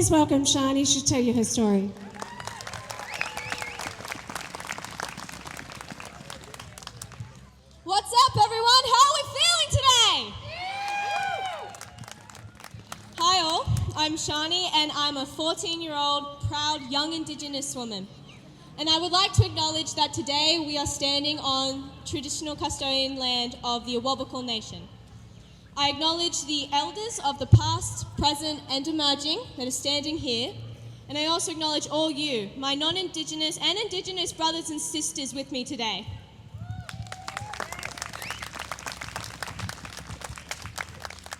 Please welcome Shani. She'll tell you her story. What's up, everyone? How are we feeling today? Hi all, I'm Shani and I'm a 14-year-old proud young Indigenous woman. And I would like to acknowledge that today we are standing on traditional custodian land of the Awabakal Nation. I acknowledge the elders of the past, present and emerging that are standing here. And I also acknowledge all you, my non-Indigenous and Indigenous brothers and sisters with me today.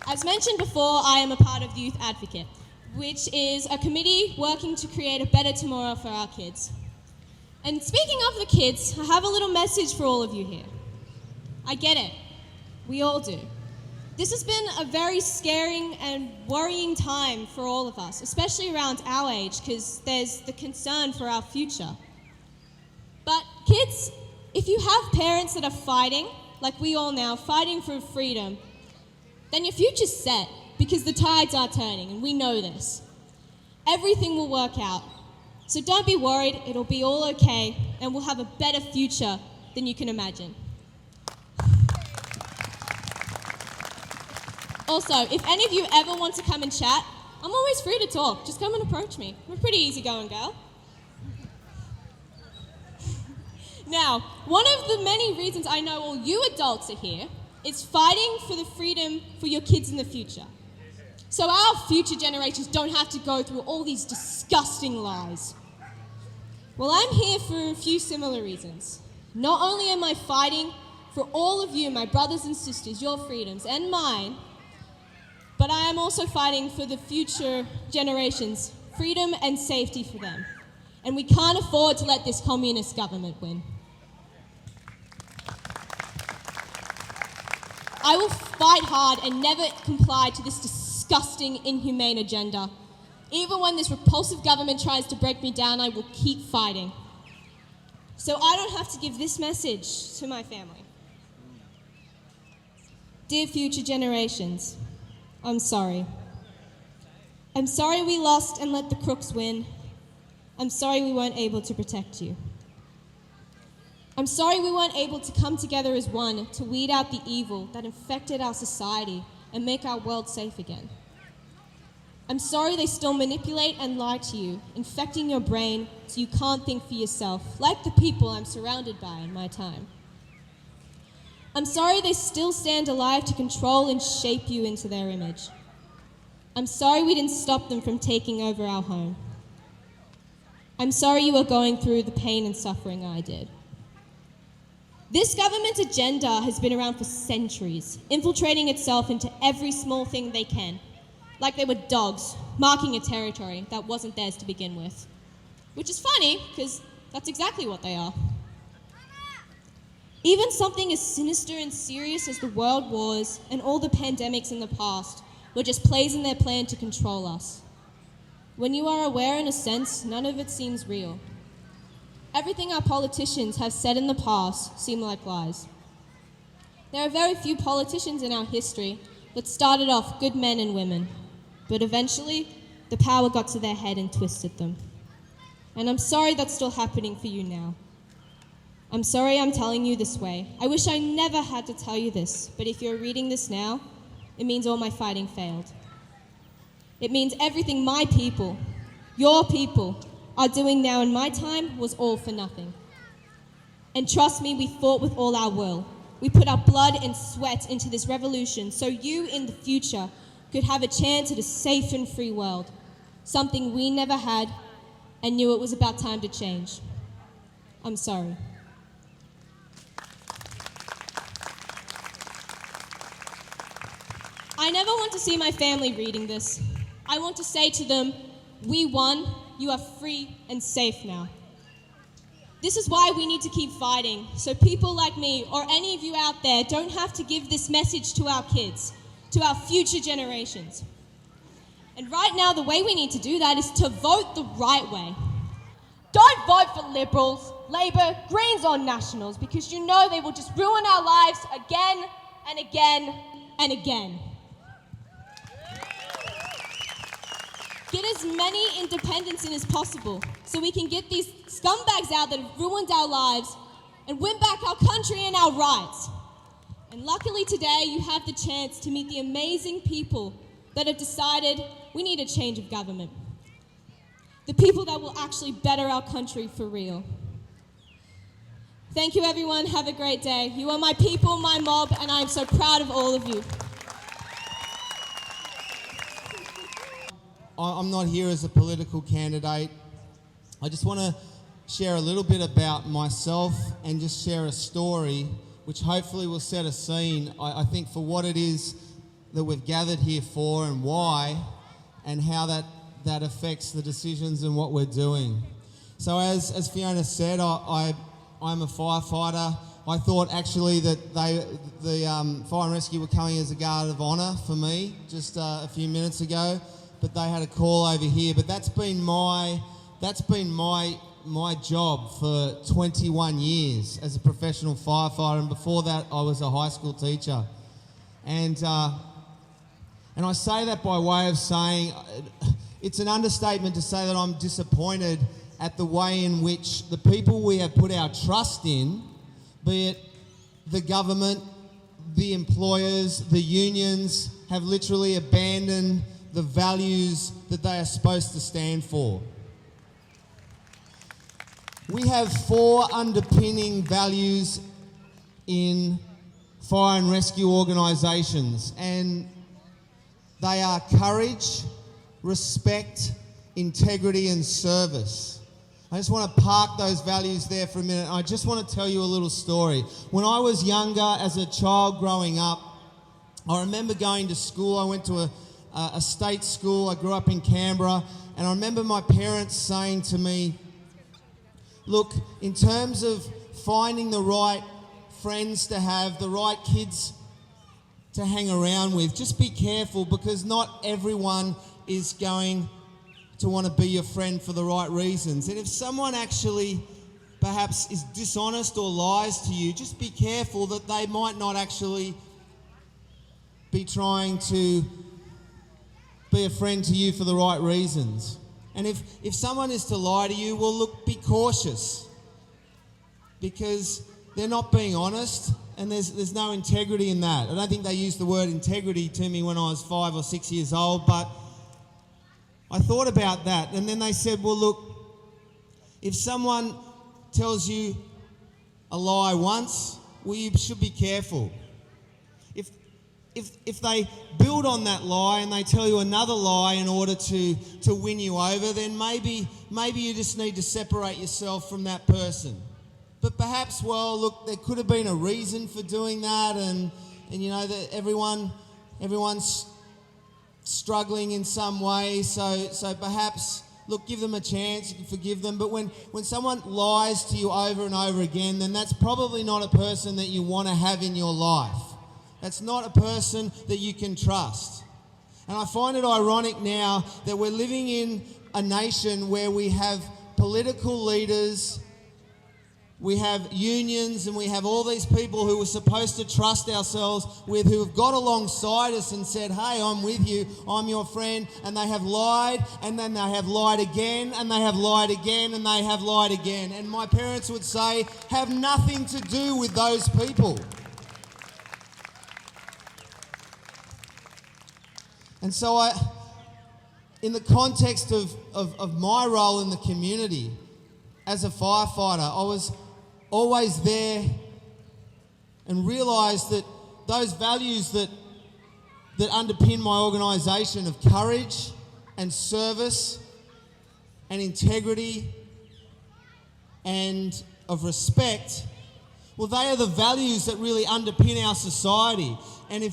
As mentioned before, I am a part of Youth Advocate, which is a committee working to create a better tomorrow for our kids. And speaking of the kids, I have a little message for all of you here. I get it. We all do. This has been a very scaring and worrying time for all of us, especially around our age, because there's the concern for our future. But kids, if you have parents that are fighting, like we all now, fighting for freedom, then your future's set, because the tides are turning, and we know this. Everything will work out. So don't be worried, it'll be all okay, and we'll have a better future than you can imagine. Also, if any of you ever want to come and chat, I'm always free to talk. Just come and approach me. I'm a pretty easygoing girl. Now, one of the many reasons I know all you adults are here is fighting for the freedom for your kids in the future. So our future generations don't have to go through all these disgusting lies. Well, I'm here for a few similar reasons. Not only am I fighting for all of you, my brothers and sisters, your freedoms and mine, but I am also fighting for the future generations, freedom and safety for them. And we can't afford to let this communist government win. I will fight hard and never comply to this disgusting, inhumane agenda. Even when this repulsive government tries to break me down, I will keep fighting. So I don't have to give this message to my family. Dear future generations, I'm sorry. I'm sorry we lost and let the crooks win. I'm sorry we weren't able to protect you. I'm sorry we weren't able to come together as one to weed out the evil that infected our society and make our world safe again. I'm sorry they still manipulate and lie to you, infecting your brain so you can't think for yourself, like the people I'm surrounded by in my time. I'm sorry they still stand alive to control and shape you into their image. I'm sorry we didn't stop them from taking over our home. I'm sorry you are going through the pain and suffering I did. This government agenda has been around for centuries, infiltrating itself into every small thing they can, like they were dogs, marking a territory that wasn't theirs to begin with. Which is funny, because that's exactly what they are. Even something as sinister and serious as the world wars and all the pandemics in the past were just plays in their plan to control us. When you are aware in a sense, none of it seems real. Everything our politicians have said in the past seem like lies. There are very few politicians in our history that started off good men and women, but eventually the power got to their head and twisted them. And I'm sorry that's still happening for you now. I'm sorry I'm telling you this way. I wish I never had to tell you this, but if you're reading this now, it means all my fighting failed. It means everything my people, your people, are doing now in my time was all for nothing. And trust me, we fought with all our will. We put our blood and sweat into this revolution so you in the future could have a chance at a safe and free world, something we never had and knew it was about time to change. I'm sorry. I never want to see my family reading this. I want to say to them, we won, you are free and safe now. This is why we need to keep fighting, so people like me or any of you out there don't have to give this message to our kids, to our future generations. And right now, the way we need to do that is to vote the right way. Don't vote for Liberals, Labor, Greens or Nationals, because you know they will just ruin our lives again and again and again. Get as many independents in as possible so we can get these scumbags out that have ruined our lives and win back our country and our rights. And luckily today you have the chance to meet the amazing people that have decided we need a change of government. The people that will actually better our country for real. Thank you everyone, have a great day. You are my people, my mob, and I am so proud of all of you. I'm not here as a political candidate. I just want to share a little bit about myself and just share a story which hopefully will set a scene, I think, for what it is that we've gathered here for and why, and how that affects the decisions and what we're doing. So as Fiona said, I'm a firefighter. I thought actually that the fire and rescue were coming as a guard of honour for me just a few minutes ago, but they had a call over here. But that's been my job for 21 years as a professional firefighter, and before that I was a high school teacher. And I say that by way of saying, it's an understatement to say that I'm disappointed at the way in which the people we have put our trust in, be it the government, the employers, the unions, have literally abandoned the values that they are supposed to stand for. We have 4 underpinning values in fire and rescue organisations, and they are courage, respect, integrity and service. I just want to park those values there for a minute. I just want to tell you a little story. When I was younger, as a child growing up, I remember going to school. I went to a state school. I grew up in Canberra, and I remember my parents saying to me, look, in terms of finding the right friends to have, the right kids to hang around with, just be careful, because not everyone is going to want to be your friend for the right reasons. And if someone actually perhaps is dishonest or lies to you, just be careful that they might not actually be trying to be a friend to you for the right reasons. And if someone is to lie to you, well, look, be cautious, because they're not being honest, and there's no integrity in that. I don't think they used the word integrity to me when I was 5 or 6 years old, but I thought about that. And then they said, well, look, if someone tells you a lie once, well, you should be careful. If they build on that lie and they tell you another lie in order to win you over, then maybe you just need to separate yourself from that person. But perhaps, well, look, there could have been a reason for doing that, and you know that everyone's struggling in some way, so perhaps, look, give them a chance, you can forgive them. But when someone lies to you over and over again, then that's probably not a person that you want to have in your life. That's not a person that you can trust. And I find it ironic now that we're living in a nation where we have political leaders, we have unions, and we have all these people who we're supposed to trust ourselves with, who have got alongside us and said, hey, I'm with you, I'm your friend, and they have lied, and then they have lied again, and they have lied again, and they have lied again. And my parents would say, have nothing to do with those people. And so in the context of my role in the community as a firefighter, I was always there and realised that those values that underpin my organisation of courage and service and integrity and of respect, well, they are the values that really underpin our society. And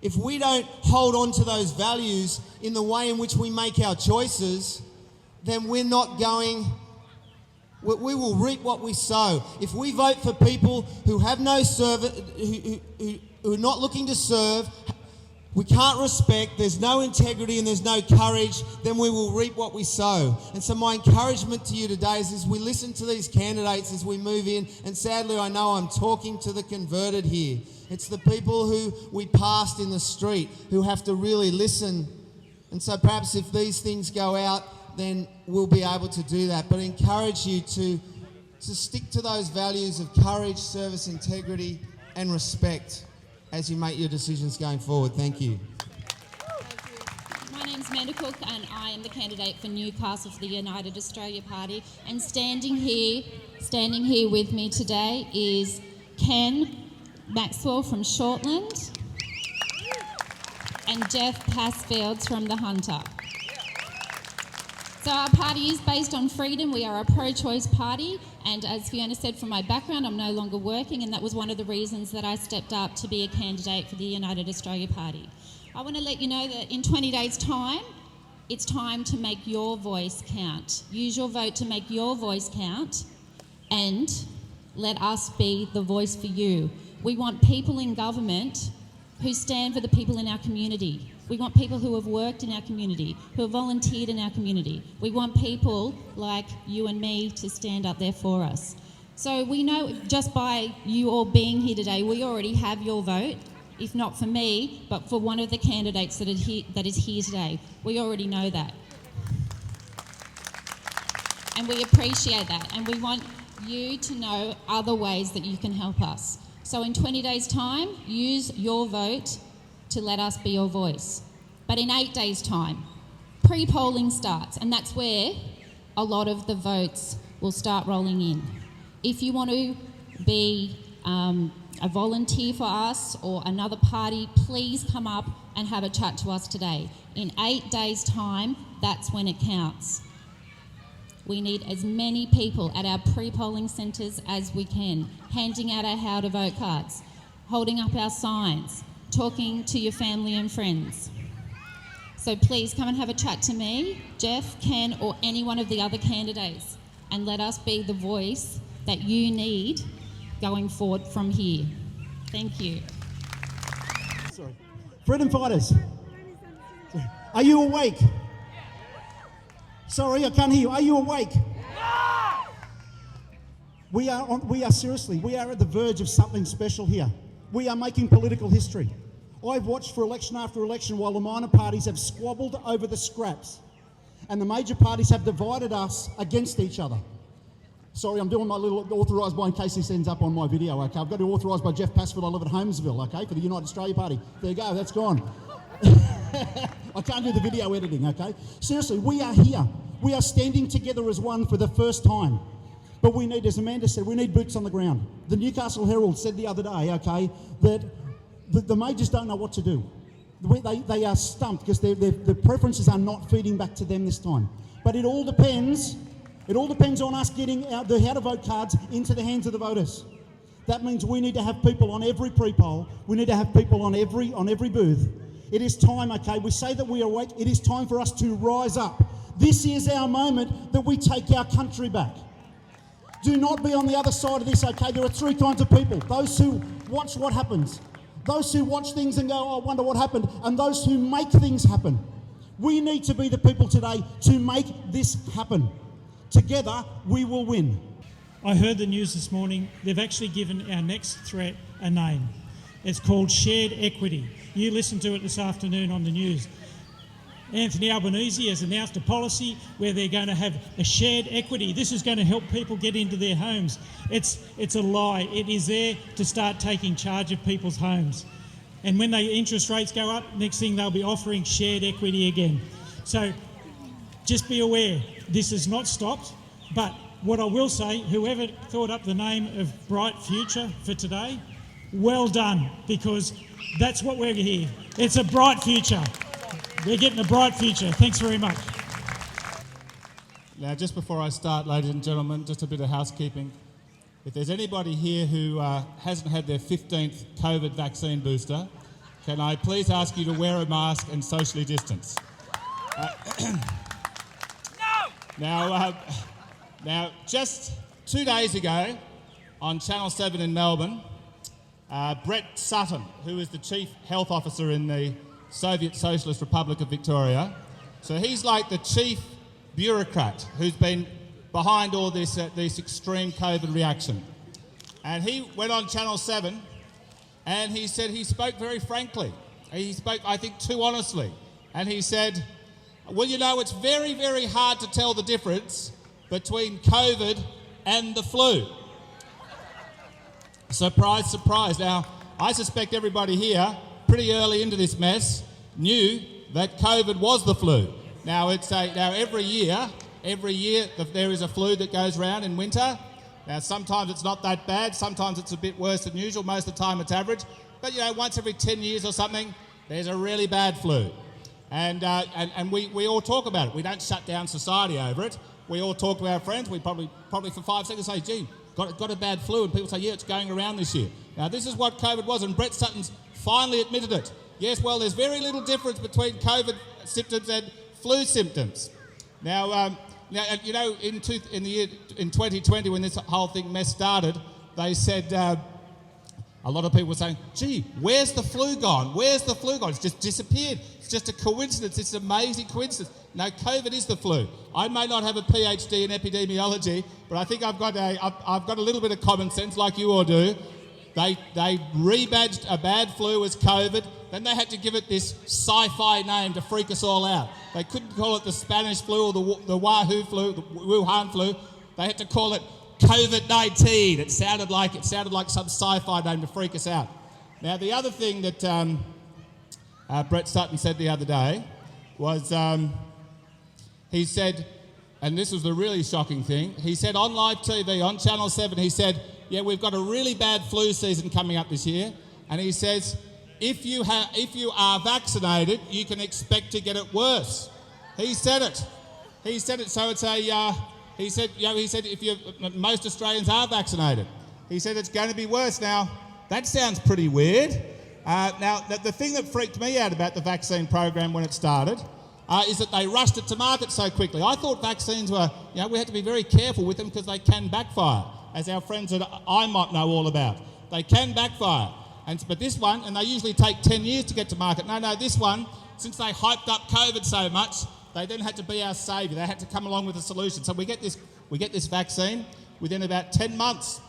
if we don't hold on to those values in the way in which we make our choices, then we will reap what we sow. If we vote for people who have no service, who are not looking to serve, we can't respect, there's no integrity and there's no courage, then we will reap what we sow. And so my encouragement to you today is as we listen to these candidates as we move in, and sadly I know I'm talking to the converted here. It's the people who we passed in the street who have to really listen And so perhaps if these things go out, then we'll be able to do that. But I encourage you to stick to those values of courage, service, integrity, and respect as you make your decisions going forward. Thank you. My name's Amanda Cook and I am the candidate for Newcastle for the United Australia Party. And standing here with me today is Ken Maxwell from Shortland and Jeff Passfields from the Hunter. So our party is based on freedom. We are a pro-choice party, and as Fiona said, from my background, I'm no longer working, and that was one of the reasons that I stepped up to be a candidate for the United Australia Party. I want to let you know that in 20 days' time, it's time to make your voice count. Use your vote to make your voice count, and let us be the voice for you. We want people in government who stand for the people in our community. We want people who have worked in our community, who have volunteered in our community. We want people like you and me to stand up there for us. So we know just by you all being here today, we already have your vote, if not for me, but for one of the candidates that is here today. We already know that. And we appreciate that. And we want you to know other ways that you can help us. So in 20 days' time, use your vote to let us be your voice. But in 8 days' time, pre-polling starts, and that's where a lot of the votes will start rolling in. If you want to be a volunteer for us or another party, please come up and have a chat to us today. In 8 days' time, that's when it counts. We need as many people at our pre-polling centres as we can, handing out our how to vote cards, holding up our signs, talking to your family and friends. So please come and have a chat to me, Jeff, Ken, or any one of the other candidates, and let us be the voice that you need going forward from here. Thank you. Sorry. Freedom fighters, are you awake? Sorry, I can't hear you. Are you awake? We are at the verge of something special here. We are making political history. I've watched for election after election while the minor parties have squabbled over the scraps, and the major parties have divided us against each other. Sorry, I'm doing my little authorised by in case this ends up on my video, okay? I've got to be authorised by Jeff Passfield. I live at Holmesville, okay, for the United Australia Party. There you go, that's gone. I can't do the video editing, okay? Seriously, we are here. We are standing together as one for the first time. But we need, as Amanda said, we need boots on the ground. The Newcastle Herald said the other day, okay, that the majors don't know what to do. They are stumped because their preferences are not feeding back to them this time. But it all depends on us getting the how to vote cards into the hands of the voters. That means we need to have people on every pre-poll. We need to have people on every booth. It is time, okay, we say that we are awake. It is time for us to rise up. This is our moment that we take our country back. Do not be on the other side of this, okay? There are three kinds of people. Those who watch what happens. Those who watch things and go, oh, I wonder what happened. And those who make things happen. We need to be the people today to make this happen. Together, we will win. I heard the news this morning. They've actually given our next threat a name. It's called shared equity. You listened to it this afternoon on the news. Anthony Albanese has announced a policy where they're going to have a shared equity. This is going to help people get into their homes. It's a lie. It is there to start taking charge of people's homes. And when the interest rates go up, next thing they'll be offering shared equity again. So just be aware, this has not stopped. But what I will say, whoever thought up the name of Bright Future for today, well done, because that's what we're here. It's a bright future. We're getting a bright future. Thanks very much. Now, just before I start, ladies and gentlemen, just a bit of housekeeping. If there's anybody here who hasn't had their 15th COVID vaccine booster, can I please ask you to wear a mask and socially distance? Now, just 2 days ago, on Channel 7 in Melbourne, Brett Sutton, who is the Chief Health Officer in the Soviet Socialist Republic of Victoria, so he's like the chief bureaucrat who's been behind all this extreme COVID reaction. And he went on Channel 7 and he said he spoke very frankly. He spoke, I think, too honestly. And he said, Well, you know, it's very, very hard to tell the difference between COVID and the flu. Surprise, surprise. Now, I suspect everybody here, pretty early into this mess, knew that COVID was the flu. Now, every year there is a flu that goes around in winter. Now, sometimes it's not that bad. Sometimes it's a bit worse than usual. Most of the time it's average. But, you know, once every 10 years or something, there's a really bad flu. And we all talk about it. We don't shut down society over it. We all talk to our friends. We probably for 5 seconds say, gee, got a bad flu. And people say, yeah, it's going around this year. Now, this is what COVID was. And Brett Sutton's finally admitted it. Yes, well, there's very little difference between COVID symptoms and flu symptoms. Now, you know, in 2020, when this whole thing mess started, they said, a lot of people were saying, gee, where's the flu gone? Where's the flu gone? It's just disappeared. It's just a coincidence. It's an amazing coincidence. No, COVID is the flu. I may not have a PhD in epidemiology, but I think I've got a little bit of common sense like you all do. They rebadged a bad flu as COVID. Then they had to give it this sci-fi name to freak us all out. They couldn't call it the Spanish flu or the Wahoo flu, the Wuhan flu. They had to call it COVID-19. It sounded like some sci-fi name to freak us out. Now, the other thing that Brett Sutton said the other day was he said, and this was the really shocking thing, he said on live TV, on Channel 7, he said, yeah, we've got a really bad flu season coming up this year. And he says, if you are vaccinated, you can expect to get it worse. He said it. So it's he said if most Australians are vaccinated. He said it's going to be worse. Now, that sounds pretty weird. Now, the thing that freaked me out about the vaccine program when it started is that they rushed it to market so quickly. I thought vaccines were, you know, we had to be very careful with them because they can backfire, as our friends that I might know all about. They can backfire. But this one, and they usually take 10 years to get to market. No, this one, since they hyped up COVID so much, they then had to be our saviour. They had to come along with a solution. So we get this vaccine within about 10 months.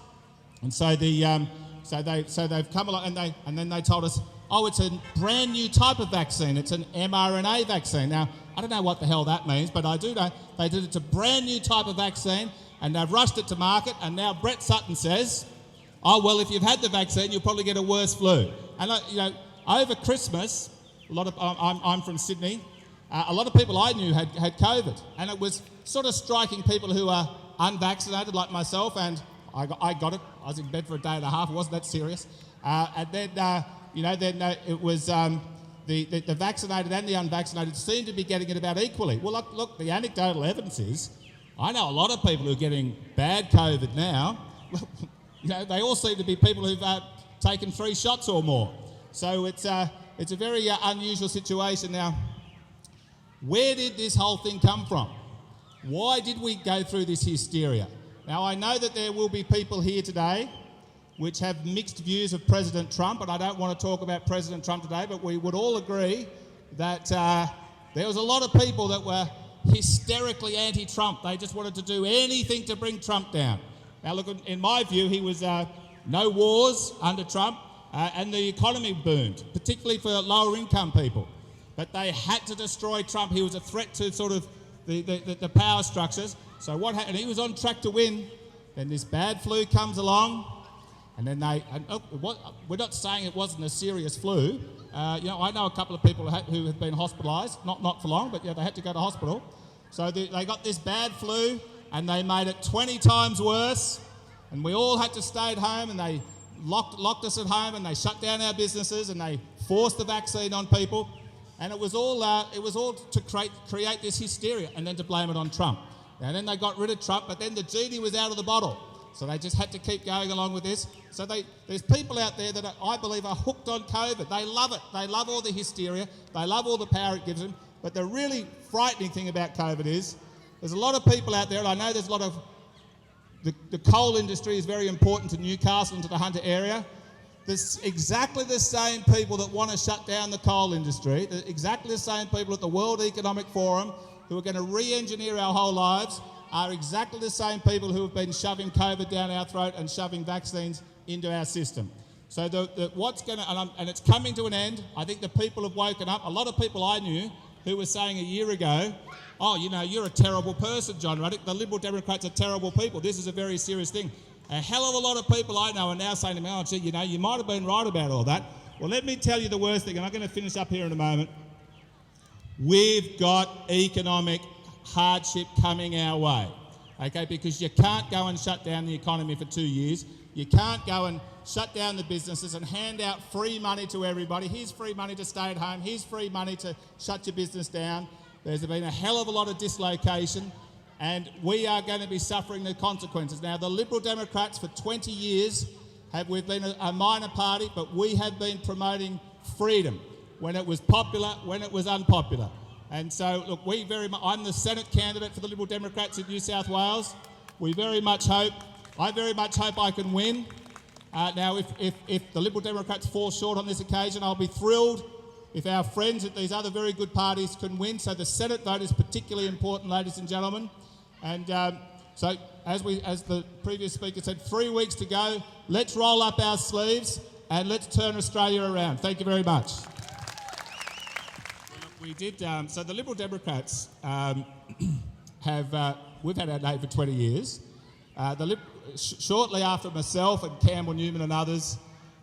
And so they've come along and then they told us, oh, it's a brand new type of vaccine. It's an mRNA vaccine. Now, I don't know what the hell that means, but I do know it's a brand new type of vaccine and they've rushed it to market. And now Brett Sutton says, oh, well, if you've had the vaccine, you'll probably get a worse flu. And, you know, over Christmas, I'm from Sydney, a lot of people I knew had COVID. And it was sort of striking people who are unvaccinated like myself, and I got it. I was in bed for a day and a half. It wasn't that serious. And then, it was the vaccinated and the unvaccinated seemed to be getting it about equally. Well, look, the anecdotal evidence is, I know a lot of people who are getting bad COVID now. You know, they all seem to be people who've taken 3 shots or more. So it's a very unusual situation. Now, where did this whole thing come from? Why did we go through this hysteria? Now, I know that there will be people here today which have mixed views of President Trump, and I don't want to talk about President Trump today, but we would all agree that there was a lot of people that were hysterically anti-Trump. They just wanted to do anything to bring Trump down. Now, look, in my view, he was no wars under Trump, and the economy boomed, particularly for lower income people. But they had to destroy Trump. He was a threat to sort of the power structures. So what happened? He was on track to win. Then this bad flu comes along, and then we're not saying it wasn't a serious flu. You know, I know a couple of people who have been hospitalised, not for long, but yeah, they had to go to hospital. So they got this bad flu, and they made it 20 times worse, and we all had to stay at home, and they locked us at home, and they shut down our businesses, and they forced the vaccine on people, and it was all to create this hysteria, and then to blame it on Trump. And then they got rid of Trump, but then the genie was out of the bottle, so they just had to keep going along with this. So there's people out there that I believe are hooked on COVID. They love it. They love all the hysteria. They love all the power it gives them. But the really frightening thing about COVID is there's a lot of people out there, and I know there's a lot of... The coal industry is very important to Newcastle and to the Hunter area. There's exactly the same people that want to shut down the coal industry, exactly the same people at the World Economic Forum who are going to re-engineer our whole lives, are exactly the same people who have been shoving COVID down our throat and shoving vaccines into our system. So what's going to... And it's coming to an end. I think the people have woken up. A lot of people I knew who was saying a year ago, oh, you know, you're a terrible person, John Ruddock. The Liberal Democrats are terrible people. This is a very serious thing. A hell of a lot of people I know are now saying to me, oh, gee, you know, you might have been right about all that. Well, let me tell you the worst thing, and I'm going to finish up here in a moment. We've got economic hardship coming our way, okay, because you can't go and shut down the economy for 2 years. You can't go and shut down the businesses and hand out free money to everybody. Here's free money to stay at home. Here's free money to shut your business down. There's been a hell of a lot of dislocation, and we are going to be suffering the consequences. Now, the Liberal Democrats for 20 years, we've been a minor party, but we have been promoting freedom when it was popular, when it was unpopular. And so, look, I'm the Senate candidate for the Liberal Democrats in New South Wales. I very much hope I can win. Now, if the Liberal Democrats fall short on this occasion, I'll be thrilled if our friends at these other very good parties can win. So the Senate vote is particularly important, ladies and gentlemen. And so, as the previous speaker said, 3 weeks to go. Let's roll up our sleeves and let's turn Australia around. Thank you very much. We did. So the Liberal Democrats we've had our name for 20 years. Shortly after myself and Campbell Newman and others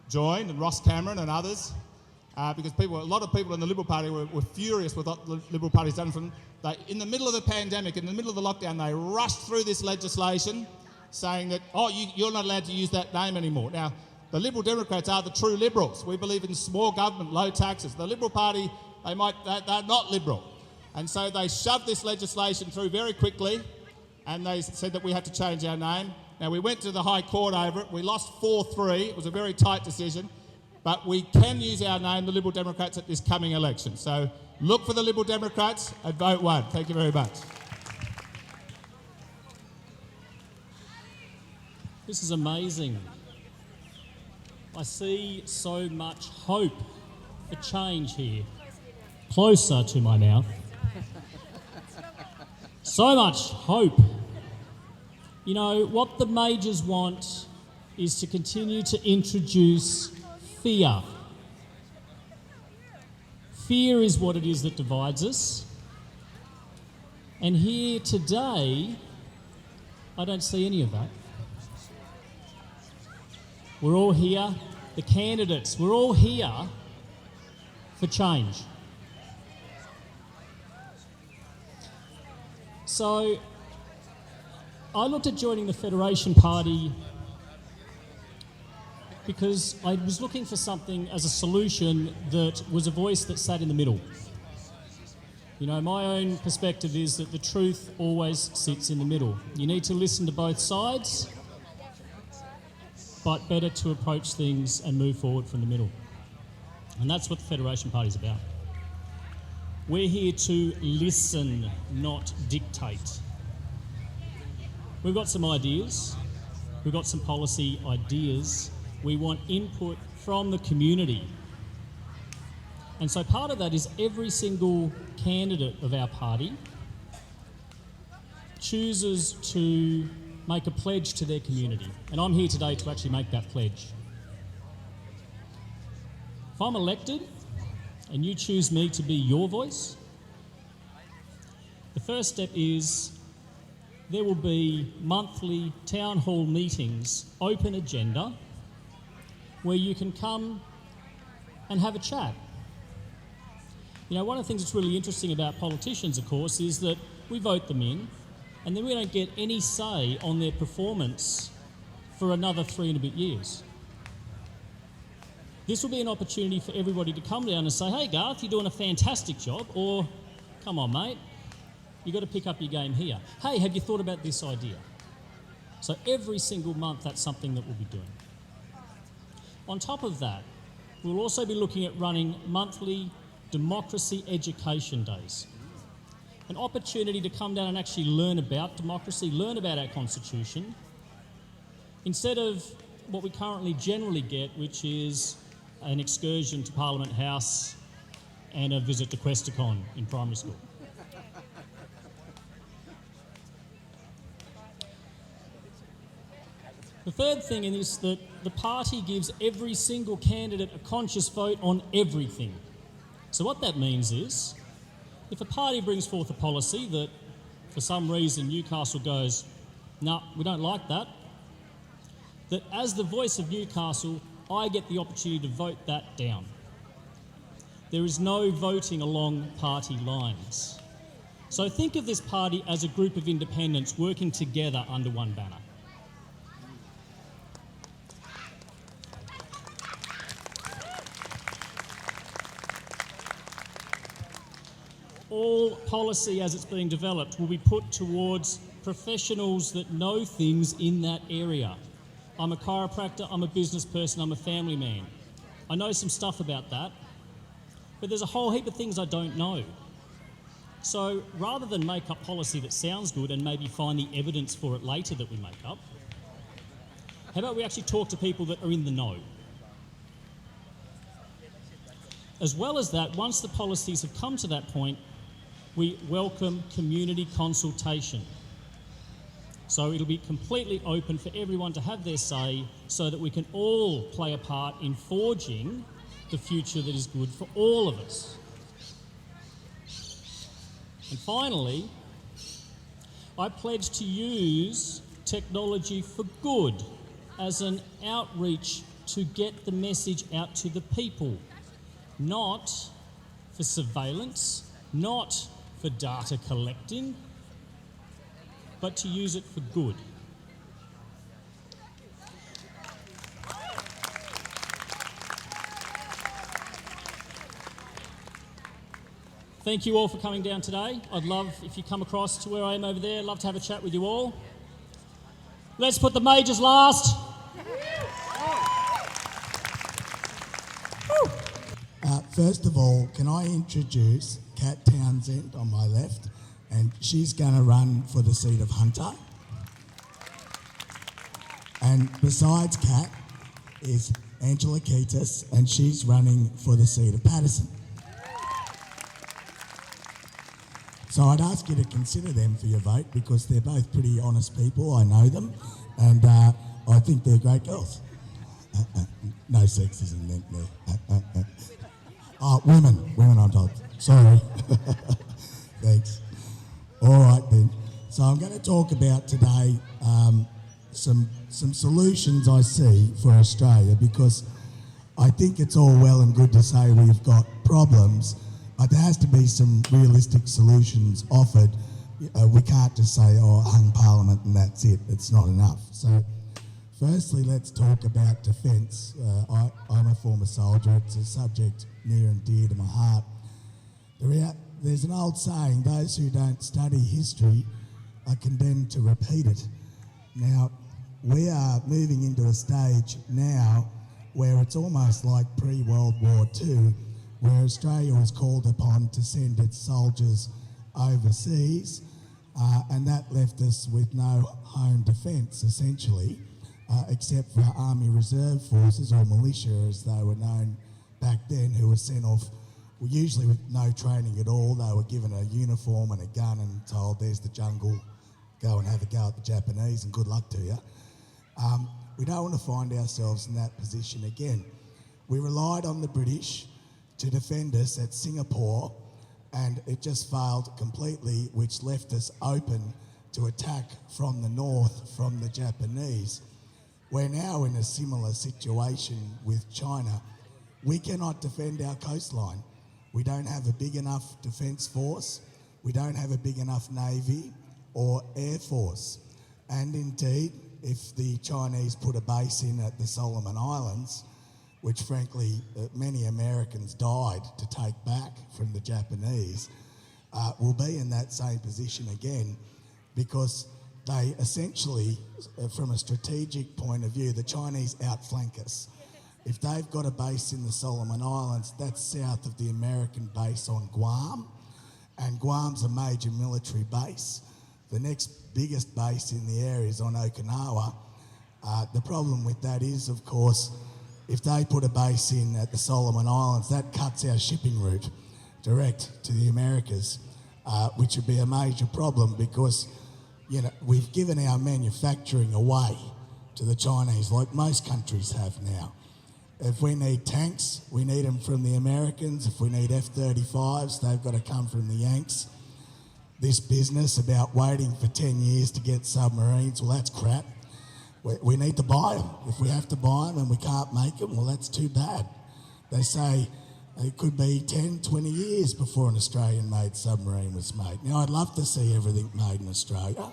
joined, and Ross Cameron and others, because a lot of people in the Liberal Party were furious with what the Liberal Party's done. In the middle of the pandemic, in the middle of the lockdown, they rushed through this legislation saying that, oh, you're not allowed to use that name anymore. Now, the Liberal Democrats are the true Liberals. We believe in small government, low taxes. The Liberal Party, they're not Liberal. And so they shoved this legislation through very quickly, and they said that we had to change our name. Now, we went to the High Court over it. We lost 4-3. It was a very tight decision. But we can use our name, the Liberal Democrats, at this coming election. So look for the Liberal Democrats and vote 1. Thank you very much. This is amazing. I see so much hope for change here. Closer to my mouth. So much hope. You know, what the majors want is to continue to introduce fear. Fear is what it is that divides us. And here today, I don't see any of that. We're all here, the candidates, we're all here for change. So, I looked at joining the Federation Party because I was looking for something as a solution that was a voice that sat in the middle. You know, my own perspective is that the truth always sits in the middle. You need to listen to both sides, but better to approach things and move forward from the middle. And that's what the Federation Party is about. We're here to listen, not dictate. We've got some ideas. We've got some policy ideas. We want input from the community. And so part of that is every single candidate of our party chooses to make a pledge to their community. And I'm here today to actually make that pledge. If I'm elected and you choose me to be your voice, the first step is there will be monthly town hall meetings, open agenda, where you can come and have a chat. You know, one of the things that's really interesting about politicians, of course, is that we vote them in and then we don't get any say on their performance for another 3 and a bit years. This will be an opportunity for everybody to come down and say, hey Garth, you're doing a fantastic job, or come on mate, you've got to pick up your game here. Hey, have you thought about this idea? So every single month that's something that we'll be doing. On top of that, we'll also be looking at running monthly democracy education days. An opportunity to come down and actually learn about democracy, learn about our constitution, instead of what we currently generally get, which is an excursion to Parliament House and a visit to Questacon in primary school. The third thing is that the party gives every single candidate a conscious vote on everything. So what that means is if a party brings forth a policy that for some reason Newcastle goes, no, we don't like that, that as the voice of Newcastle, I get the opportunity to vote that down. There is no voting along party lines. So think of this party as a group of independents working together under one banner. All policy as it's being developed will be put towards professionals that know things in that area. I'm a chiropractor, I'm a business person, I'm a family man. I know some stuff about that, but there's a whole heap of things I don't know. So rather than make up policy that sounds good and maybe find the evidence for it later that we make up, how about we actually talk to people that are in the know? As well as that, once the policies have come to that point, we welcome community consultation. So it'll be completely open for everyone to have their say so that we can all play a part in forging the future that is good for all of us. And finally, I pledge to use technology for good as an outreach to get the message out to the people, not for surveillance, not for data collecting, but to use it for good. Thank you all for coming down today. I'd love, if you come across to where I am over there, I'd love to have a chat with you all. Let's put the majors last. First of all, can I introduce Kat Townsend on my left, and she's going to run for the seat of Hunter. And besides Kat is Angela Keatis, and she's running for the seat of Patterson. So I'd ask you to consider them for your vote because they're both pretty honest people. I know them, and I think they're great girls. No sexism meant there. Women I'm told. Sorry. Thanks. All right then. So I'm going to talk about today some solutions I see for Australia, because I think it's all well and good to say we've got problems, but there has to be some realistic solutions offered. We can't just say, oh, hung Parliament and that's it. It's not enough. So firstly, let's talk about defence. I'm a former soldier. It's a subject near and dear to my heart. There's an old saying, those who don't study history are condemned to repeat it. Now, we are moving into a stage now where it's almost like pre-World War II, where Australia was called upon to send its soldiers overseas, and that left us with no home defence, essentially, except for Army Reserve Forces, or militia as they were known back then, who were sent off, well, usually with no training at all. They were given a uniform and a gun and told, there's the jungle, go and have a go at the Japanese and good luck to you. We don't want to find ourselves in that position again. We relied on the British to defend us at Singapore, and it just failed completely, which left us open to attack from the north from the Japanese. We're now in a similar situation with China. We cannot defend our coastline. We don't have a big enough defence force. We don't have a big enough navy or air force. And indeed, if the Chinese put a base in at the Solomon Islands, which frankly many Americans died to take back from the Japanese, we'll be in that same position again, because they essentially, from a strategic point of view, the Chinese outflank us. If they've got a base in the Solomon Islands, that's south of the American base on Guam, and Guam's a major military base. The next biggest base in the area is on Okinawa. The problem with that is, of course, if they put a base in at the Solomon Islands, that cuts our shipping route direct to the Americas, which would be a major problem because, you know, we've given our manufacturing away to the Chinese, like most countries have now. If we need tanks, we need them from the Americans. If we need F-35s, they've got to come from the Yanks. This business about waiting for 10 years to get submarines, well, that's crap. We need to buy them. If we have to buy them and we can't make them, well, that's too bad. They say it could be 10, 20 years before an Australian-made submarine was made. Now, I'd love to see everything made in Australia.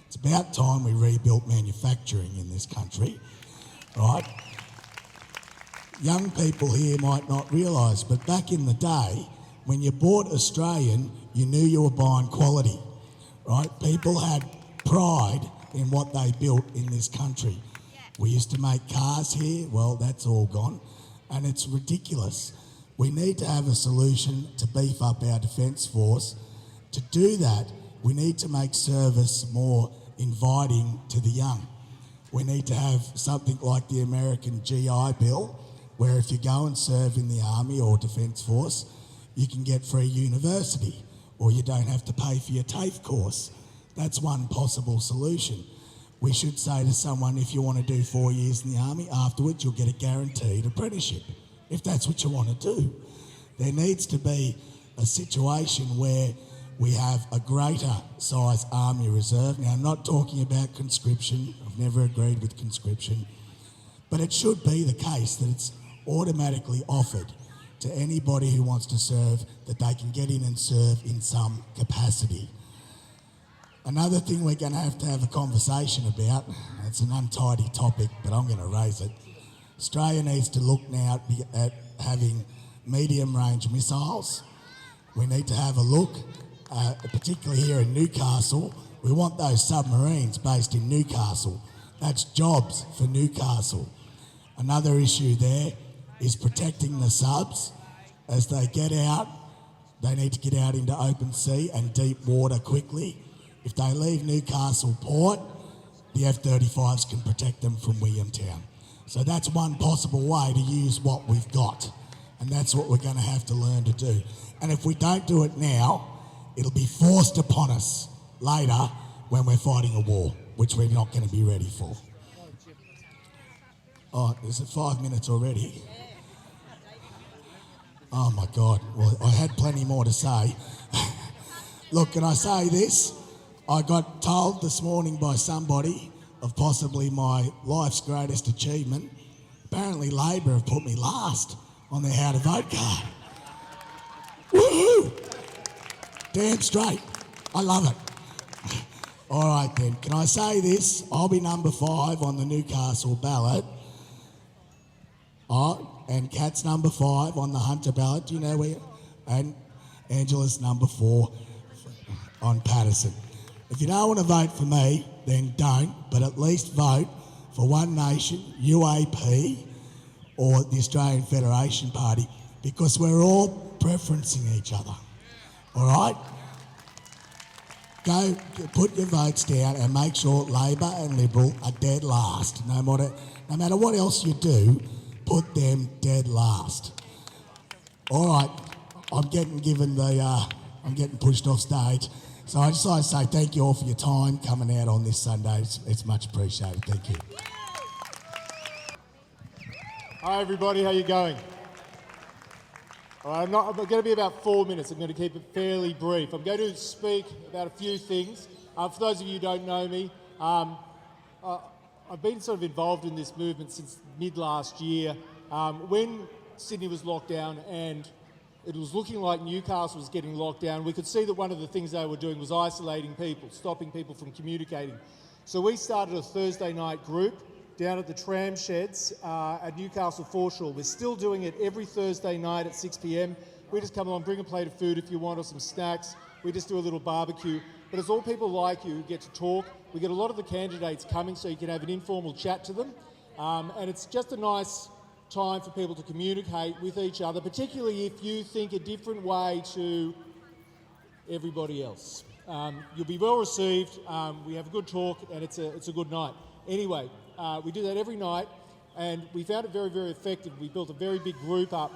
It's about time we rebuilt manufacturing in this country, right? Young people here might not realise, but back in the day, when you bought Australian, you knew you were buying quality, right? People had pride in what they built in this country. We used to make cars here, well, that's all gone, and it's ridiculous. We need to have a solution to beef up our Defence Force. To do that, we need to make service more inviting to the young. We need to have something like the American GI Bill, where if you go and serve in the Army or Defence Force, you can get free university, or you don't have to pay for your TAFE course. That's one possible solution. We should say to someone, if you want to do 4 years in the Army, afterwards you'll get a guaranteed apprenticeship, if that's what you want to do. There needs to be a situation where we have a greater size Army Reserve. Now, I'm not talking about conscription. I've never agreed with conscription. But it should be the case that it's automatically offered to anybody who wants to serve, that they can get in and serve in some capacity. Another thing we're going to have a conversation about, it's an untidy topic, but I'm going to raise it. Australia needs to look now at having medium-range missiles. We need to have a look, particularly here in Newcastle. We want those submarines based in Newcastle. That's jobs for Newcastle. Another issue there is protecting the subs. As they get out, they need to get out into open sea and deep water quickly. If they leave Newcastle Port, the F-35s can protect them from Williamtown. So that's one possible way to use what we've got. And that's what we're going to have to learn to do. And if we don't do it now, it'll be forced upon us later when we're fighting a war, which we're not going to be ready for. Oh, is it 5 minutes already? Oh my God, well, I had plenty more to say. Look, can I say this? I got told this morning by somebody of possibly my life's greatest achievement. Apparently Labor have put me last on their how to vote card. Woohoo! Damn straight. I love it. All right then, can I say this? I'll be number 5 on the Newcastle ballot. And Kat's number 5 on the Hunter ballot. Do you know where? And Angela's number 4 on Patterson. If you don't want to vote for me, then don't, but at least vote for One Nation, UAP, or the Australian Federation Party, because we're all preferencing each other. All right? Go put your votes down and make sure Labor and Liberal are dead last. No matter what else you do, put them dead last. All right, I'm getting pushed off stage. So I just like to say thank you all for your time coming out on this Sunday. It's much appreciated. Thank you. Hi everybody, how you going? All right, I'm going to be about 4 minutes. I'm going to keep it fairly brief. I'm going to speak about a few things. For those of you who don't know me, I've been sort of involved in this movement since mid last year. When Sydney was locked down and it was looking like Newcastle was getting locked down, we could see that one of the things they were doing was isolating people, stopping people from communicating. So we started a Thursday night group down at the tram sheds at Newcastle Foreshore. We're still doing it every Thursday night at 6 p.m. We just come along, bring a plate of food if you want, or some snacks. We just do a little barbecue. But it's all people like you who get to talk. We get a lot of the candidates coming so you can have an informal chat to them. And it's just a nice time for people to communicate with each other, particularly if you think a different way to everybody else. You'll be well received. We have a good talk and it's a good night. Anyway, we do that every night and we found it very, very effective. We built a very big group up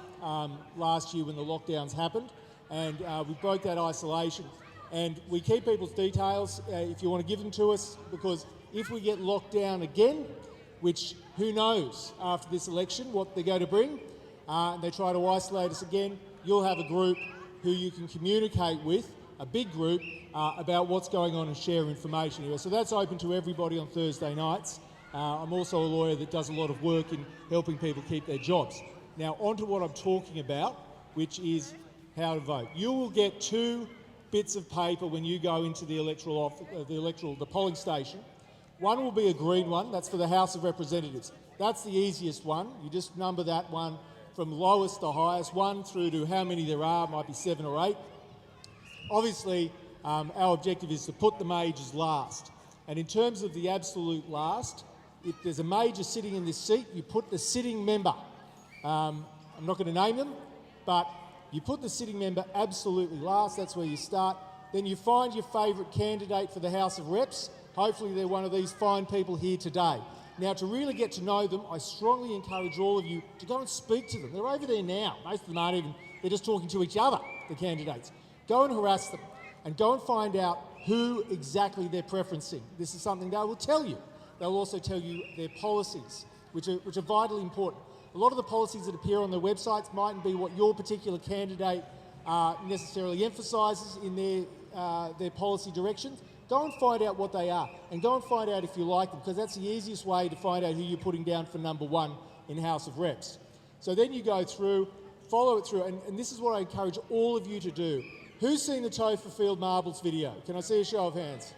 last year when the lockdowns happened, and we broke that isolation. And we keep people's details if you want to give them to us, because if we get locked down again, which who knows after this election what they're going to bring, and they try to isolate us again, you'll have a group who you can communicate with, a big group, about what's going on and share information here. So that's open to everybody on Thursday nights. I'm also a lawyer that does a lot of work in helping people keep their jobs. Now, on to what I'm talking about, which is how to vote. You will get 2 bits of paper when you go into the polling station. One will be a green one, that's for the House of Representatives. That's the easiest one. You just number that one from lowest to highest, 1 through to how many there are, might be 7 or 8. Obviously, our objective is to put the majors last. And in terms of the absolute last, if there's a major sitting in this seat, you put the sitting member. I'm not going to name them, but you put the sitting member absolutely last. That's where you start. Then you find your favourite candidate for the House of Reps. Hopefully they're one of these fine people here today. Now, to really get to know them, I strongly encourage all of you to go and speak to them. They're over there now. Most of them aren't even, they're just talking to each other, the candidates. Go and harass them and go and find out who exactly they're preferencing. This is something they will tell you. They'll also tell you their policies, which are vitally important. A lot of the policies that appear on their websites mightn't be what your particular candidate necessarily emphasises in their policy directions. Go and find out what they are, and go and find out if you like them, because that's the easiest way to find out who you're putting down for number 1 in House of Reps. So then you go through, follow it through, and this is what I encourage all of you to do. Who's seen the Topher Field Marbles video? Can I see a show of hands?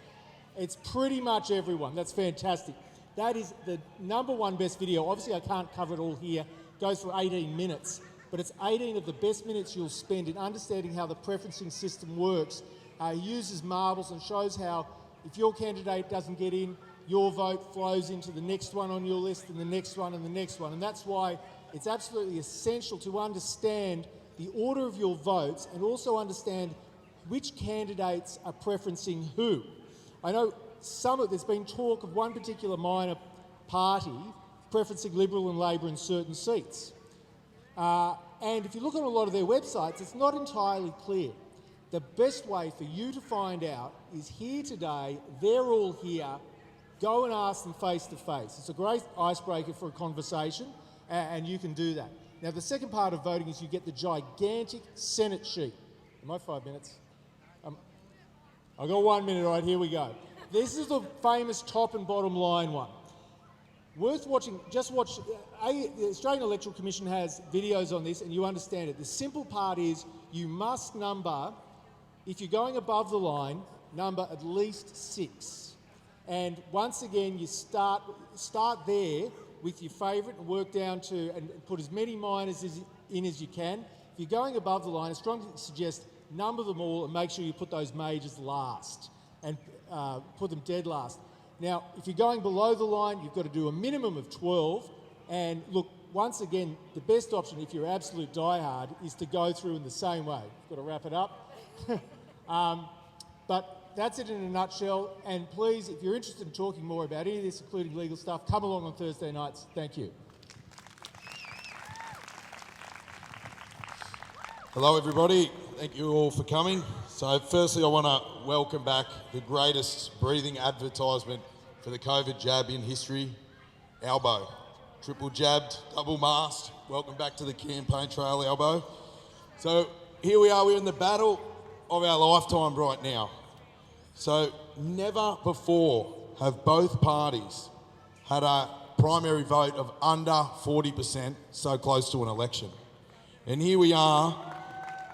It's pretty much everyone. That's fantastic. That is the number 1 best video. Obviously, I can't cover it all here. It goes for 18 minutes, but it's 18 of the best minutes you'll spend in understanding how the preferencing system works. He uses marbles and shows how if your candidate doesn't get in, your vote flows into the next one on your list and the next one and the next one. And that's why it's absolutely essential to understand the order of your votes and also understand which candidates are preferencing who. I know there's been talk of one particular minor party preferencing Liberal and Labor in certain seats. And if you look on a lot of their websites, it's not entirely clear. The best way for you to find out is here today, they're all here, go and ask them face to face. It's a great icebreaker for a conversation, and you can do that. Now, the second part of voting is you get the gigantic Senate sheet. Am I 5 minutes? I've got 1 minute, all right, here we go. This is the famous top and bottom line one. Worth watching, just watch, the Australian Electoral Commission has videos on this and you understand it. The simple part is you must number, if you're going above the line, number at least 6. And once again, you start there with your favourite and work down to, and put as many minors in as you can. If you're going above the line, I strongly suggest number them all and make sure you put those majors last and put them dead last. Now, if you're going below the line, you've got to do a minimum of 12. And look, once again, the best option, if you're absolute diehard, is to go through in the same way. Got to wrap it up. But that's it in a nutshell. And please, if you're interested in talking more about any of this, including legal stuff, come along on Thursday nights. Thank you. Hello, everybody. Thank you all for coming. So firstly, I want to welcome back the greatest breathing advertisement for the COVID jab in history, Albo. Triple jabbed, double masked. Welcome back to the campaign trail, Albo. So here we are, we're in the battle of our lifetime right now. So never before have both parties had a primary vote of under 40% so close to an election. And here we are,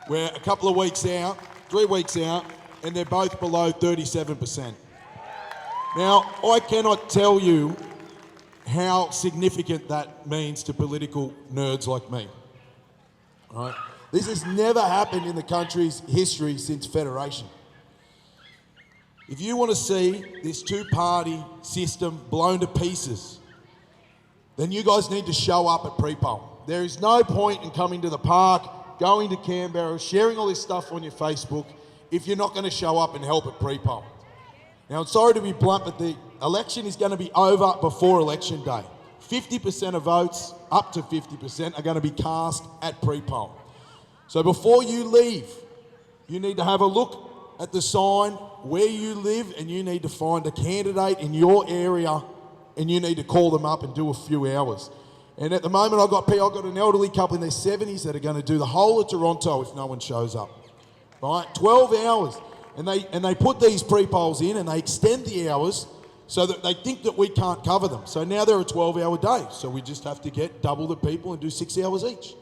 we're a couple of weeks out, 3 weeks out, and they're both below 37%. Now, I cannot tell you how significant that means to political nerds like me. All right? This has never happened in the country's history since Federation. If you want to see this two-party system blown to pieces, then you guys need to show up at pre-poll. There is no point in coming to the park, going to Canberra, sharing all this stuff on your Facebook if you're not going to show up and help at pre-poll. Now, I'm sorry to be blunt, but the election is going to be over before election day. 50% of votes, up to 50%, are going to be cast at pre-poll. So before you leave, you need to have a look at the sign where you live, and you need to find a candidate in your area and you need to call them up and do a few hours. And at the moment, I've got an elderly couple in their 70s that are going to do the whole of Toronto if no one shows up. Right, 12 hours. And they put these pre-polls in and they extend the hours so that they think that we can't cover them. So now they're a 12-hour day. So we just have to get double the people and do 6 hours each.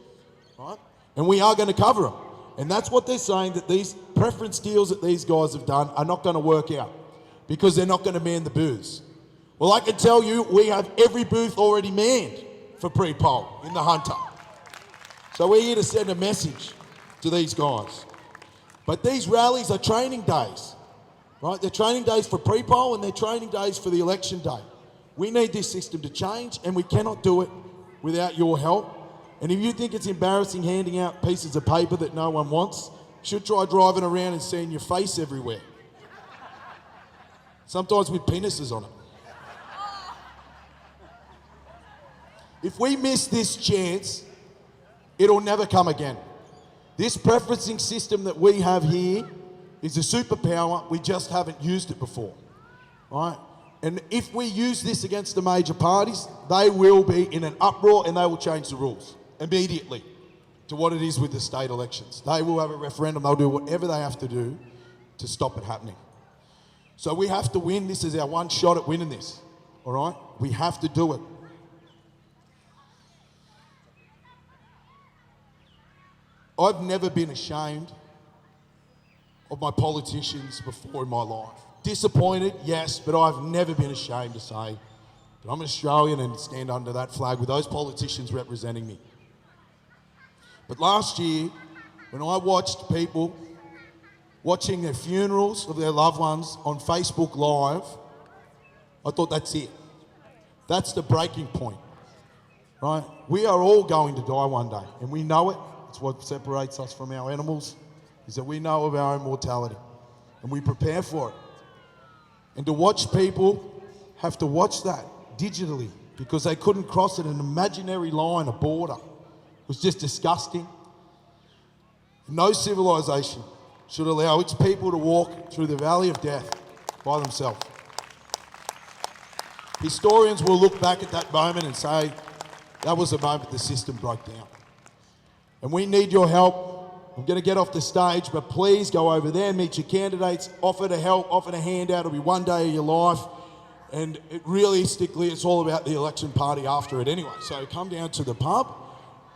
Right? And we are going to cover them. And that's what they're saying, that these preference deals that these guys have done are not going to work out because they're not going to man the booths. Well, I can tell you we have every booth already manned for pre-poll in the Hunter. So we're here to send a message to these guys. But these rallies are training days, right? They're training days for pre-poll and they're training days for the election day. We need this system to change and we cannot do it without your help. And if you think it's embarrassing handing out pieces of paper that no one wants, you should try driving around and seeing your face everywhere. Sometimes with penises on it. If we miss this chance, it'll never come again. This preferencing system that we have here is a superpower. We just haven't used it before, right? And if we use this against the major parties, they will be in an uproar and they will change the rules immediately to what it is with the state elections. They will have a referendum. They'll do whatever they have to do to stop it happening. So we have to win. This is our one shot at winning this, all right? We have to do it. I've never been ashamed of my politicians before in my life. Disappointed, yes, but I've never been ashamed to say that I'm an Australian and stand under that flag with those politicians representing me. But last year, when I watched people watching their funerals of their loved ones on Facebook Live, I thought that's it. That's the breaking point, right? We are all going to die one day, and we know it. It's what separates us from our animals, is that we know of our own mortality and we prepare for it. And to watch people have to watch that digitally because they couldn't cross it, an imaginary line, a border, was just disgusting. No civilization should allow its people to walk through the valley of death by themselves. Historians will look back at that moment and say, that was the moment the system broke down. And we need your help. I'm going to get off the stage, but please go over there, meet your candidates, offer to help, offer to hand out. It'll be one day of your life. And realistically, it's all about the election party after it anyway. So come down to the pub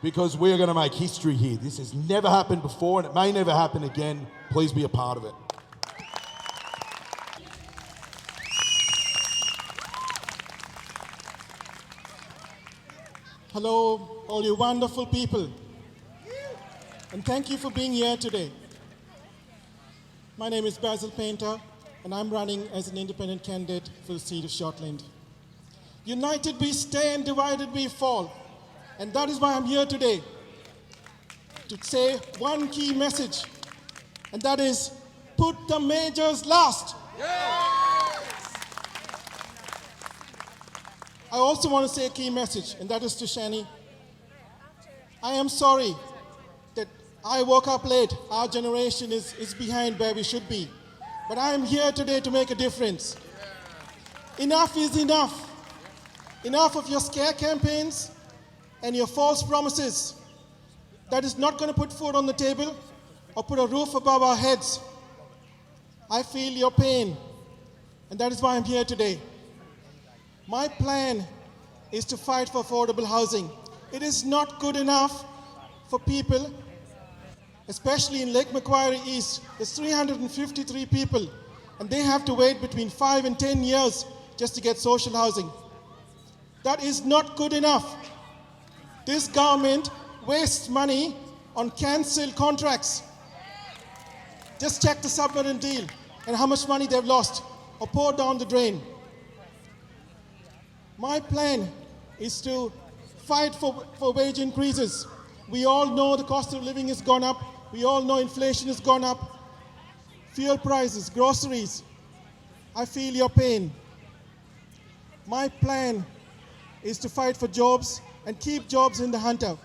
because we're going to make history here. This has never happened before and it may never happen again. Please be a part of it. Hello, all you wonderful people. And thank you for being here today. My name is Basil Painter, and I'm running as an independent candidate for the seat of Shortland. United we stand, divided we fall. And that is why I'm here today, to say one key message, and that is, put the majors last. Yes! I also want to say a key message, and that is to Shani. I am sorry that I woke up late. Our generation is behind where we should be. But I am here today to make a difference. Enough is enough. Enough of your scare campaigns and your false promises. That is not going to put food on the table or put a roof above our heads. I feel your pain, and that is why I'm here today. My plan is to fight for affordable housing. It is not good enough for people, especially in Lake Macquarie East. There's 353 people, and they have to wait between 5 and 10 years just to get social housing. That is not good enough. This government wastes money on cancelled contracts. Just check the submarine deal and how much money they've lost or poured down the drain. My plan is to fight for wage increases. We all know the cost of living has gone up. We all know inflation has gone up. Fuel prices, groceries. I feel your pain. My plan is to fight for jobs and keep jobs in the Hunter.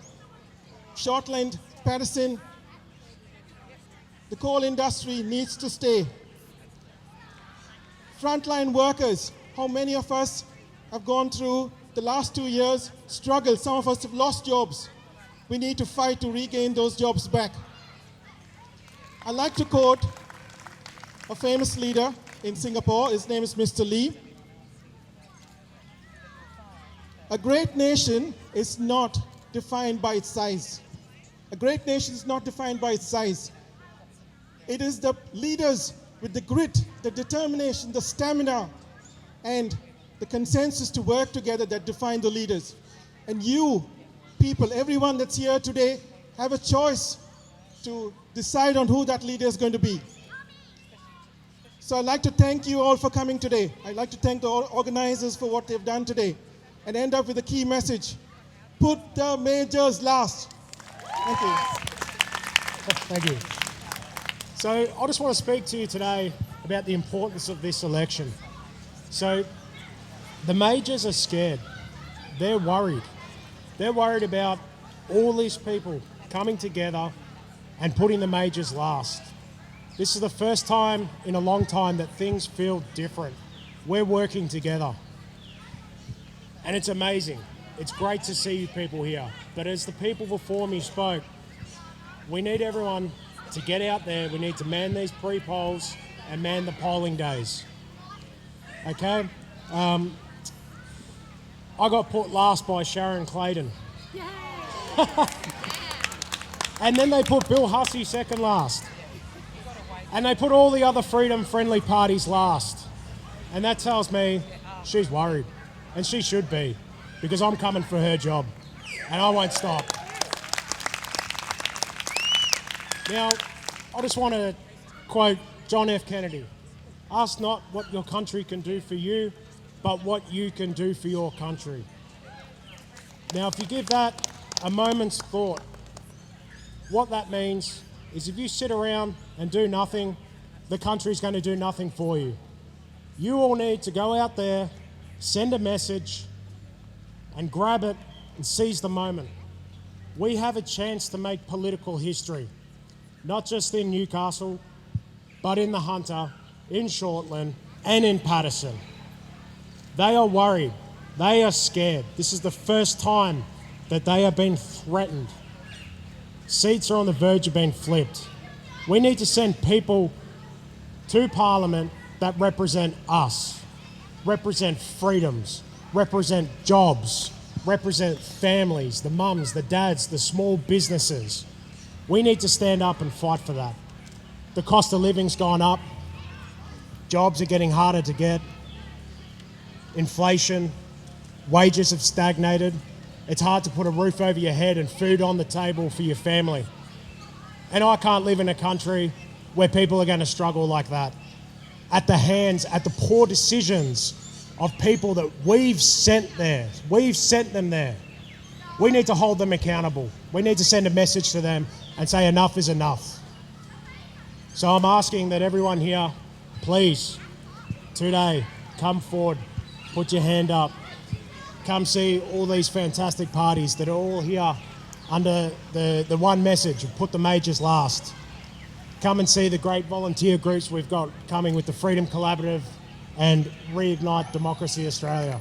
Shortland, Patterson, the coal industry needs to stay. Frontline workers, how many of us have gone through the last 2 years, struggled. Some of us have lost jobs. We need to fight to regain those jobs back. I'd like to quote a famous leader in Singapore. His name is Mr. Lee. A great nation is not defined by its size. A great nation is not defined by its size. It is the leaders with the grit, the determination, the stamina, and the consensus to work together that define the leaders. And you, people, everyone that's here today, have a choice to decide on who that leader is going to be. So I'd like to thank you all for coming today. I'd like to thank the organizers for what they've done today, and end up with a key message. Put the majors last. Thank you. Thank you. So I just want to speak to you today about the importance of this election. So the majors are scared. They're worried. They're worried about all these people coming together and putting the majors last. This is the first time in a long time that things feel different. We're working together. And it's amazing. It's great to see you people here. But as the people before me spoke, we need everyone to get out there. We need to man these pre-polls and man the polling days. Okay? I got put last by Sharon Clayton. And then they put Bill Hussey second last. And they put all the other freedom-friendly parties last. And that tells me she's worried. And she should be, because I'm coming for her job. And I won't stop. Now, I just want to quote John F. Kennedy. Ask not what your country can do for you, but what you can do for your country. Now, if you give that a moment's thought, what that means is if you sit around and do nothing, the country's going to do nothing for you. You all need to go out there, send a message, and grab it and seize the moment. We have a chance to make political history, not just in Newcastle, but in the Hunter, in Shortland, and in Patterson. They are worried. They are scared. This is the first time that they have been threatened. Seats are on the verge of being flipped. We need to send people to Parliament that represent us, represent freedoms, represent jobs, represent families, the mums, the dads, the small businesses. We need to stand up and fight for that. The cost of living's gone up. Jobs are getting harder to get. Inflation, wages have stagnated. It's hard to put a roof over your head and food on the table for your family. And I can't live in a country where people are going to struggle like that. At the poor decisions of people that we've sent there. We've sent them there. We need to hold them accountable. We need to send a message to them and say enough is enough. So I'm asking that everyone here, please, today, come forward, put your hand up, come see all these fantastic parties that are all here under the one message of put the majors last. Come and see the great volunteer groups we've got coming with the Freedom Collaborative and Reignite Democracy Australia.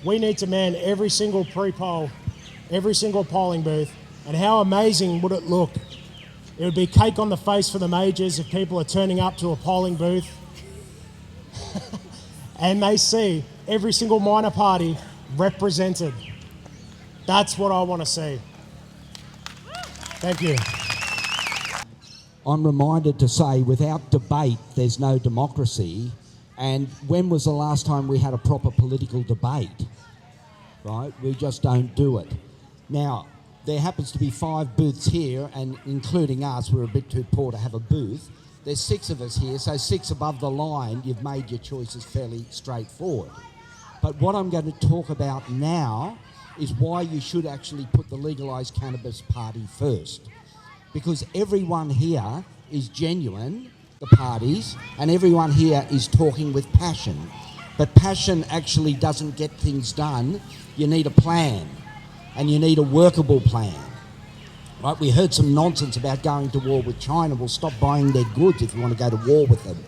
We need to man every single pre-poll, every single polling booth, and how amazing would it look? It would be cake on the face for the majors if people are turning up to a polling booth and they see every single minor party represented. That's what I want to see. Thank you. I'm reminded to say, without debate, there's no democracy. And when was the last time we had a proper political debate? Right? We just don't do it. Now, there happens to be 5 booths here, and including us, we're a bit too poor to have a booth. There's 6 of us here, so 6 above the line, you've made your choices fairly straightforward. But what I'm going to talk about now is why you should actually put the legalised cannabis party first. Because everyone here is genuine, the parties, and everyone here is talking with passion. But passion actually doesn't get things done. You need a plan, and you need a workable plan. Right? We heard some nonsense about going to war with China. Well, stop buying their goods if you want to go to war with them.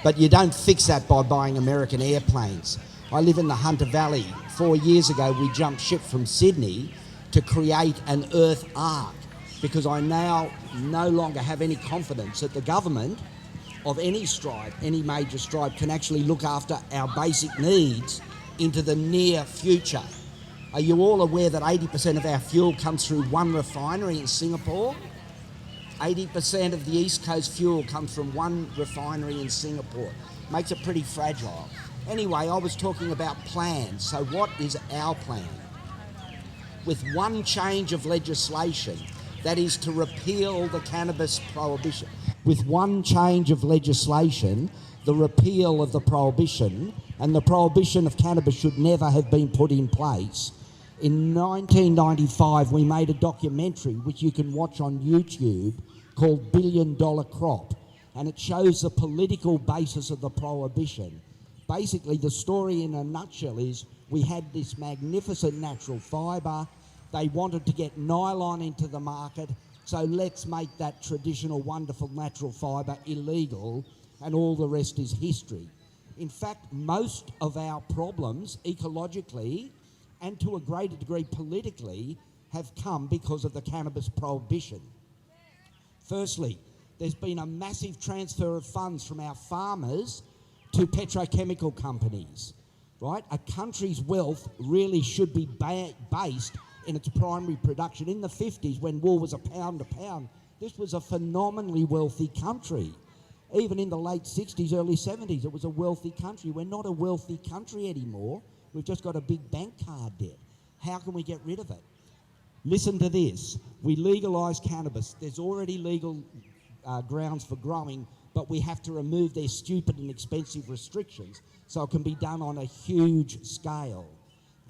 But you don't fix that by buying American airplanes. I live in the Hunter Valley. 4 years ago, we jumped ship from Sydney to create an Earth Ark because I now no longer have any confidence that the government of any stripe, any major stripe, can actually look after our basic needs into the near future. Are you all aware that 80% of our fuel comes through one refinery in Singapore? 80% of the East Coast fuel comes from one refinery in Singapore. Makes it pretty fragile. Anyway, I was talking about plans. So what is our plan? With one change of legislation, that is to repeal the cannabis prohibition. With one change of legislation, the repeal of the prohibition, and the prohibition of cannabis should never have been put in place. In 1995, we made a documentary, which you can watch on YouTube, called $1 Billion Crop, and it shows the political basis of the prohibition. Basically, the story in a nutshell is we had this magnificent natural fibre. They wanted to get nylon into the market, so let's make that traditional, wonderful natural fibre illegal, and all the rest is history. In fact, most of our problems ecologically and to a greater degree politically have come because of the cannabis prohibition. Firstly, there's been a massive transfer of funds from our farmers to petrochemical companies, right? A country's wealth really should be based in its primary production. In the 50s, when wool was a pound, this was a phenomenally wealthy country. Even in the late 60s, early 70s, it was a wealthy country. We're not a wealthy country anymore. We've just got a big bank card debt. How can we get rid of it? Listen to this. We legalise cannabis. There's already legal grounds for growing, but we have to remove their stupid and expensive restrictions so it can be done on a huge scale.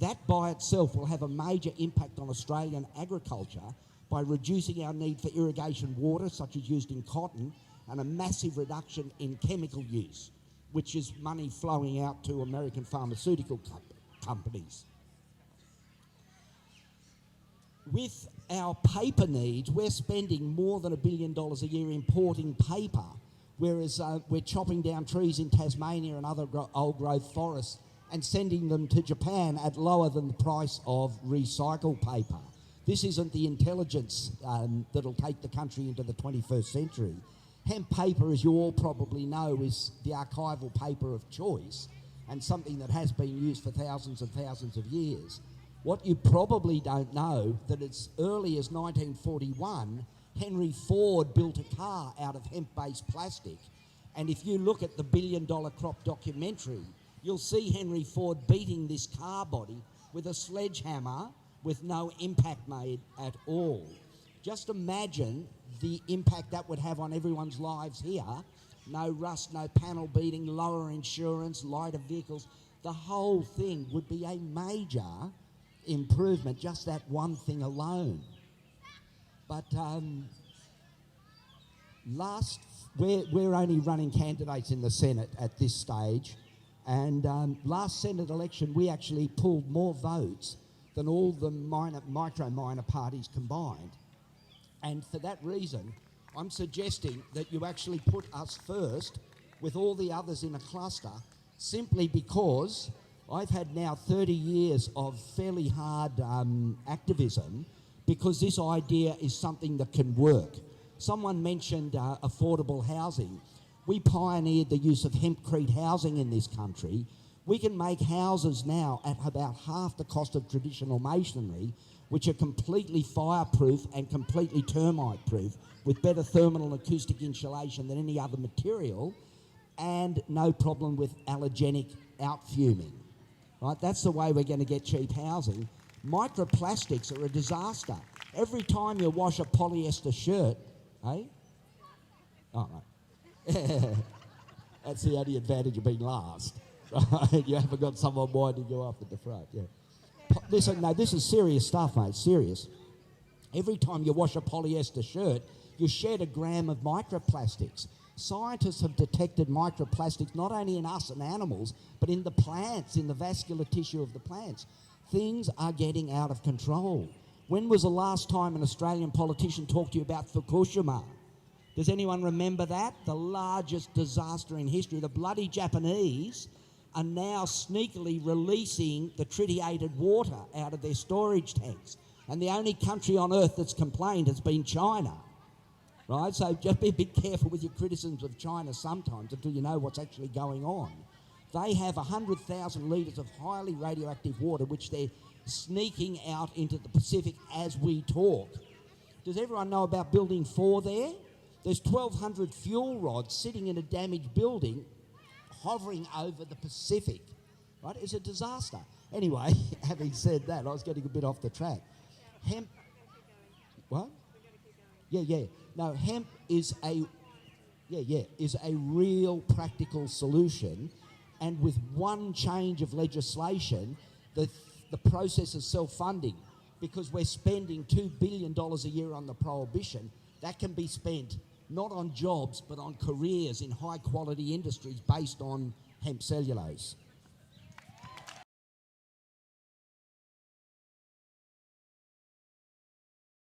That by itself will have a major impact on Australian agriculture by reducing our need for irrigation water, such as used in cotton, and a massive reduction in chemical use, which is money flowing out to American pharmaceutical companies. With our paper needs, we're spending more than $1 billion a year importing paper, whereas we're chopping down trees in Tasmania and other old growth forests and sending them to Japan at lower than the price of recycled paper. This isn't the intelligence that'll take the country into the 21st century. Hemp paper, as you all probably know, is the archival paper of choice and something that has been used for thousands and thousands of years. What you probably don't know, that as early as 1941, Henry Ford built a car out of hemp-based plastic. And if you look at the $1 Billion Crop documentary, you'll see Henry Ford beating this car body with a sledgehammer with no impact made at all. Just imagine the impact that would have on everyone's lives here. No rust, no panel beating, lower insurance, lighter vehicles. The whole thing would be a major improvement, just that one thing alone. But we're only running candidates in the Senate at this stage, and last Senate election we actually pulled more votes than all the minor parties combined. And for that reason, I'm suggesting that you actually put us first with all the others in a cluster, simply because I've had now 30 years of fairly hard activism, because this idea is something that can work. Someone mentioned affordable housing. We pioneered the use of hempcrete housing in this country. We can make houses now at about half the cost of traditional masonry, which are completely fireproof and completely termite-proof, with better thermal and acoustic insulation than any other material, and no problem with allergenic outfuming. Right? That's the way we're going to get cheap housing. Microplastics are a disaster. Every time you wash a polyester shirt, eh? Oh, right. That's the only advantage of being last. Right? You haven't got someone winding you up at the front. Yeah. Listen, no, this is serious stuff, mate, serious. Every time you wash a polyester shirt, you shed a gram of microplastics. Scientists have detected microplastics not only in us and animals, but in the plants, in the vascular tissue of the plants. Things are getting out of control. When was the last time an Australian politician talked to you about Fukushima? Does anyone remember that? The largest disaster in history. The bloody Japanese are now sneakily releasing the tritiated water out of their storage tanks. And the only country on earth that's complained has been China. Right? So just be a bit careful with your criticisms of China sometimes until you know what's actually going on. They have 100,000 litres of highly radioactive water which they're sneaking out into the Pacific as we talk. Does everyone know about Building 4 there? There's 1,200 fuel rods sitting in a damaged building hovering over the Pacific. Right? It's a disaster. Anyway, having said that, I was getting a bit off the track. Hemp... What? Yeah. No, hemp is a real practical solution, and with one change of legislation, the process is self-funding, because we're spending $2 billion a year on the prohibition. That can be spent not on jobs, but on careers in high-quality industries based on hemp cellulose.